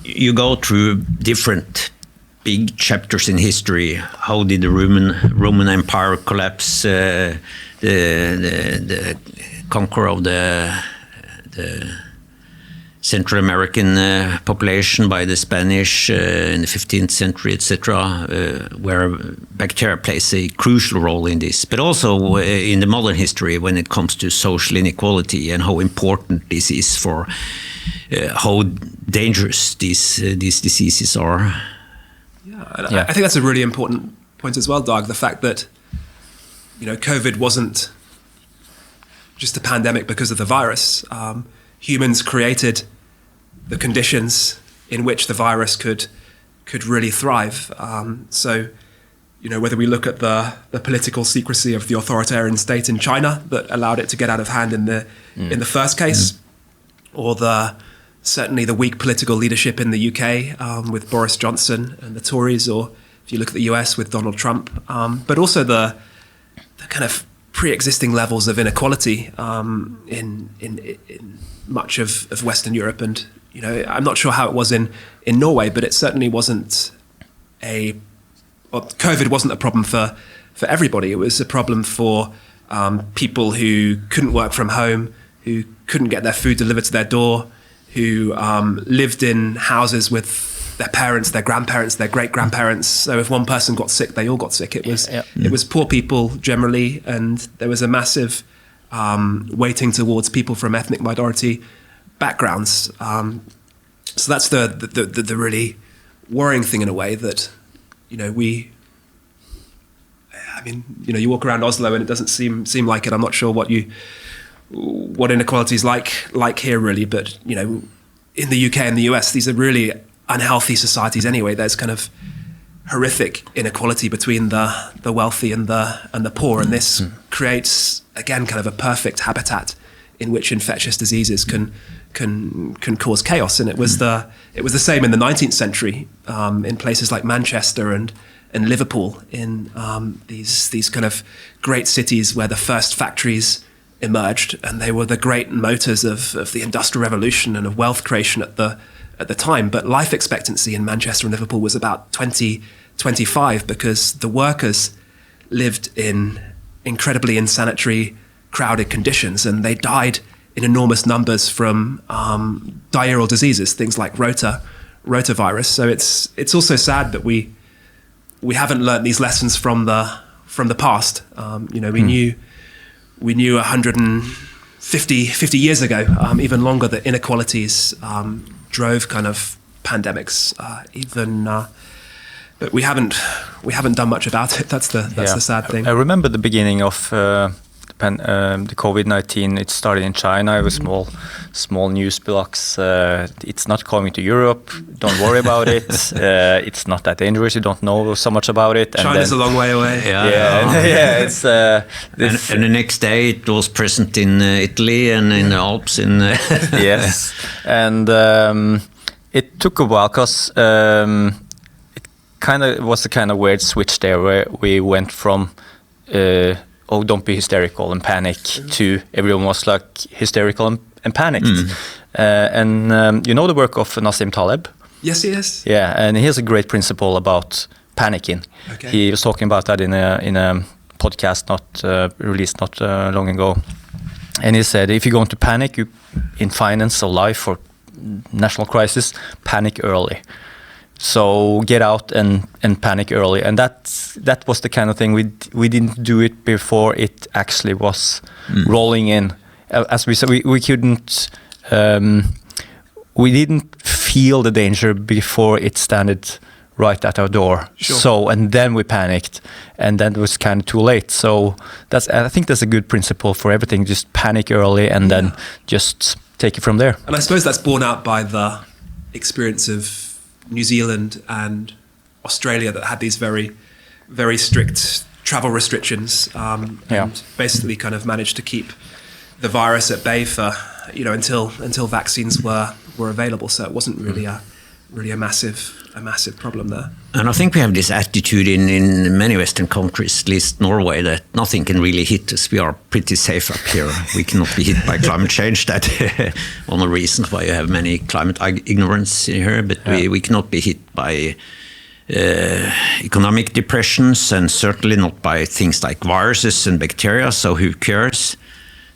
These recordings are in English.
you go through different big chapters in history. How did the Roman Empire collapse? The conquer of the Central American population by the Spanish in the 15th century, etc., where bacteria plays a crucial role in this, but also in the modern history when it comes to social inequality and how important this is for how dangerous these diseases are. Yeah, I think that's a really important point as well, Dag. The fact that COVID wasn't just a pandemic because of the virus. Humans created the conditions in which the virus could really thrive. So, whether we look at the political secrecy of the authoritarian state in China that allowed it to get out of hand in the first case, or certainly the weak political leadership in the UK with Boris Johnson and the Tories, or if you look at the US with Donald Trump, but also the kind of pre-existing levels of inequality in much of Western Europe. And I'm not sure how it was in Norway, but it certainly wasn't COVID wasn't a problem for everybody. It was a problem for people who couldn't work from home, who couldn't get their food delivered to their door, who lived in houses with their parents, their grandparents, their great-grandparents. So if one person got sick, they all got sick. It was poor people generally, and there was a massive weighting towards people from ethnic minority backgrounds. So that's the really worrying thing in a way that, you walk around Oslo and it doesn't seem like it. I'm not sure what inequality is like here really, but in the UK and the US, these are really unhealthy societies anyway. There's kind of horrific inequality between the wealthy and the poor, and this creates again kind of a perfect habitat in which infectious diseases can cause chaos. And it was the same in the 19th century in places like Manchester and Liverpool, in these kind of great cities where the first factories emerged, and they were the great motors of the Industrial Revolution and of wealth creation at the time. But life expectancy in Manchester and Liverpool was about 25 because the workers lived in incredibly insanitary, crowded conditions, and they died in enormous numbers from diarrheal diseases, things like rotavirus. So it's also sad that we haven't learned these lessons from the past. We knew 150 years ago, even longer, that inequalities drove kind of pandemics, but we haven't done much about it. That's the sad thing. I remember the beginning of the COVID-19. It started in China. It was small news blocks. It's not coming to Europe. Don't worry about it. It's not that dangerous. You don't know so much about it. China's a long way away. It's and the next day it was present in Italy and in the Alps. Yes, and it took a while because it was a kind of weird switch there where we went from don't be hysterical and panic to everyone was like hysterical and panicked. And the work of Nassim Taleb? Yes. Yeah, and he has a great principle about panicking. Okay. He was talking about that in a podcast released not long ago. And he said, if you're going to panic in finance or life or national crisis, panic early. So get out and panic early, and that was the kind of thing we didn't do it before it actually was rolling in. As we said, we couldn't, we didn't feel the danger before it standed right at our door. Sure. So and then we panicked, and then it was kind of too late. So I think that's a good principle for everything. Just panic early, and then just take it from there. And I suppose that's borne out by the experience of New Zealand and Australia that had these very, very strict travel restrictions, and basically kind of managed to keep the virus at bay for until vaccines were available. So it wasn't really a massive a massive problem there. And I think we have this attitude in many Western countries, at least Norway, that nothing can really hit us. We are pretty safe up here. We cannot be hit by climate change. That's one of the reasons why you have many climate ignorance here. But we cannot be hit by economic depressions, and certainly not by things like viruses and bacteria. So who cares?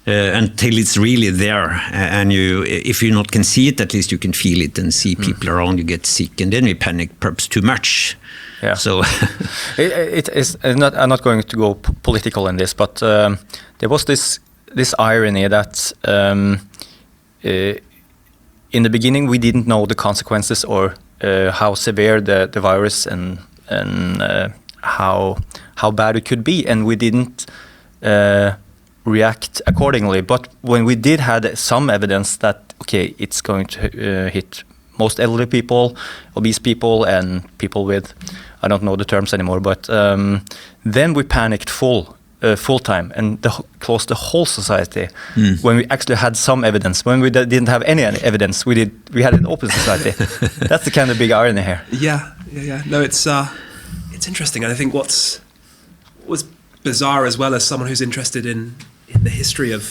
Until it's really there, and if you not can see it, at least you can feel it and see people around you get sick, and then we panic perhaps too much. Yeah. So it is not. I'm not going to go political in this, but there was this irony that in the beginning we didn't know the consequences or how severe the virus and how bad it could be, and we didn't react accordingly. But when we did had some evidence that okay, it's going to hit most elderly people, obese people, and people with, I don't know the terms anymore, but then we panicked full time and closed the whole society. When we actually had some evidence. When we didn't have any evidence, we had an open society. That's the kind of big irony here. Yeah. No, it's interesting, and I think what's bizarre as well, as someone who's interested in the history of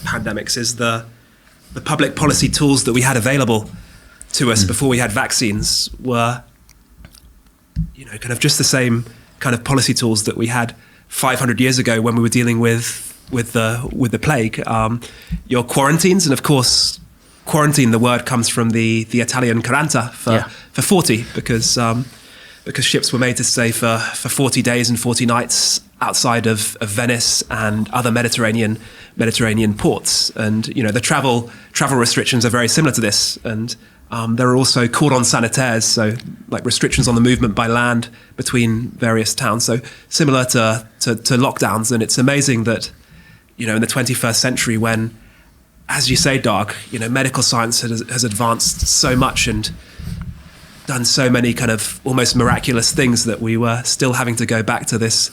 pandemics, is the public policy tools that we had available to us before we had vaccines were, kind of just the same kind of policy tools that we had 500 years ago when we were dealing with the plague. Your quarantines, and of course, quarantine, the word comes from the Italian 40 for 40, because ships were made to stay for 40 days and 40 nights outside of Venice and other Mediterranean ports. And the travel restrictions are very similar to this. And there are also cordons sanitaires, so like restrictions on the movement by land between various towns. So similar to lockdowns. And it's amazing that in the 21st century, when, as you say, Dag, medical science has advanced so much and done so many kind of almost miraculous things, that we were still having to go back to these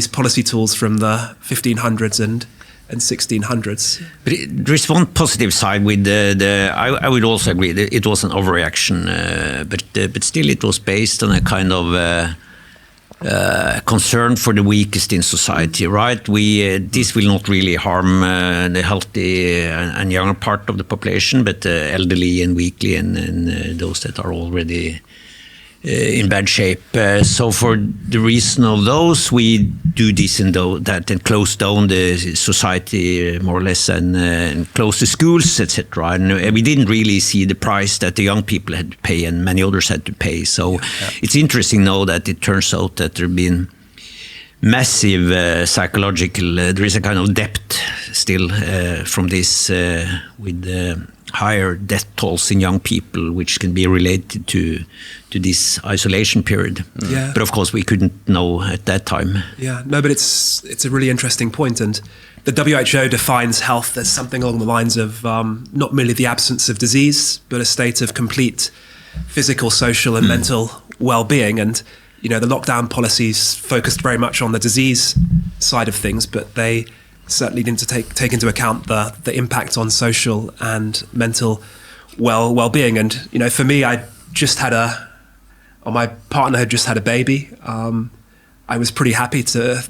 policy tools from the 1500s and 1600s. But there is one positive side with I would also agree that it was an overreaction, but still it was based on a kind of concern for the weakest in society, right? This will not really harm the healthy and younger part of the population, but elderly and weakly and those that are already in bad shape. So for the reason of those, we do this and that and close down the society more or less and close the schools, etc. And we didn't really see the price that the young people had to pay and many others had to pay. So it's interesting now that it turns out that there have been massive psychological, there is a kind of depth still from this with higher death tolls in young people, which can be related to this isolation period. Yeah. But of course we couldn't know at that time. Yeah, no, but it's a really interesting point. And the WHO defines health as something along the lines of not merely the absence of disease, but a state of complete physical, social and mental well-being. And the lockdown policies focused very much on the disease side of things, but they certainly need to take into account the impact on social and mental well-being. And for me, my partner had just had a baby. I was pretty happy to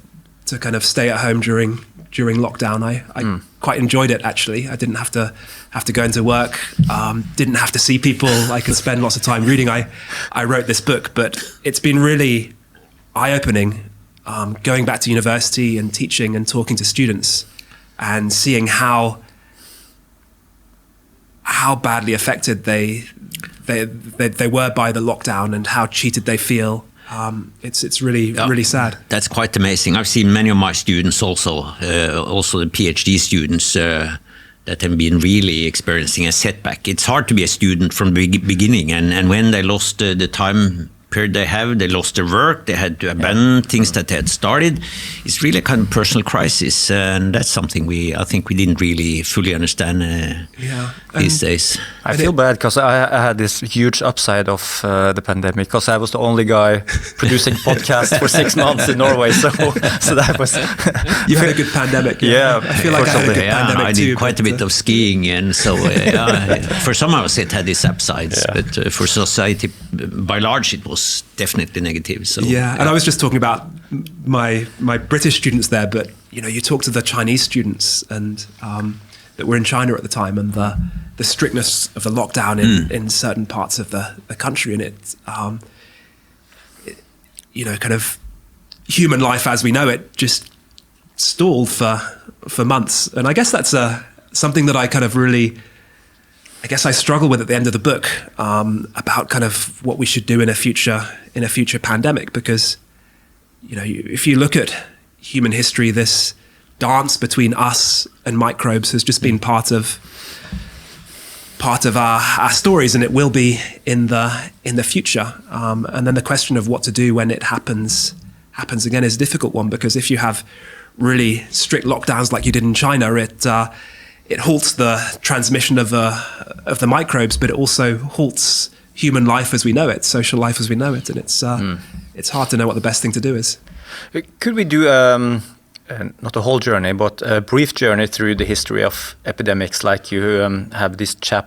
kind of stay at home during lockdown. I quite enjoyed it, actually. I didn't have to go into work. Didn't have to see people. I could spend lots of time reading. I wrote this book, but it's been really eye-opening. Going back to university and teaching and talking to students and seeing how badly affected they were by the lockdown and how cheated they feel. It's really sad. That's quite amazing. I've seen many of my students also the Ph.D. students that have been really experiencing a setback. It's hard to be a student from the beginning, and when they lost the time period they have. They lost their work. They had to abandon things that they had started. It's really a kind of personal crisis, and that's something I think we didn't really fully understand these days. I feel bad because I had this huge upside of the pandemic because I was the only guy producing podcasts for 6 months in Norway. So that was. You had a good pandemic. Yeah, I feel like I had a good pandemic I too. did quite a bit of skiing, and so for some of us it had its upsides, but for society by large it was definitely negative. So and I was just talking about my British students there, but you talk to the Chinese students and that were in China at the time, and the strictness of the lockdown in certain parts of the country, and it kind of human life as we know it just stalled for months. And I guess that's something that I kind of really, I guess I struggle with at the end of the book, about kind of what we should do in a future pandemic, because if you look at human history, this dance between us and microbes has just been part of our stories, and it will be in the future. And then the question of what to do when it happens again is a difficult one, because if you have really strict lockdowns like you did in China, it halts the transmission of the microbes, but it also halts human life as we know it, social life as we know it, and it's hard to know what the best thing to do is. Could we do not a whole journey, but a brief journey through the history of epidemics, like you have this chapter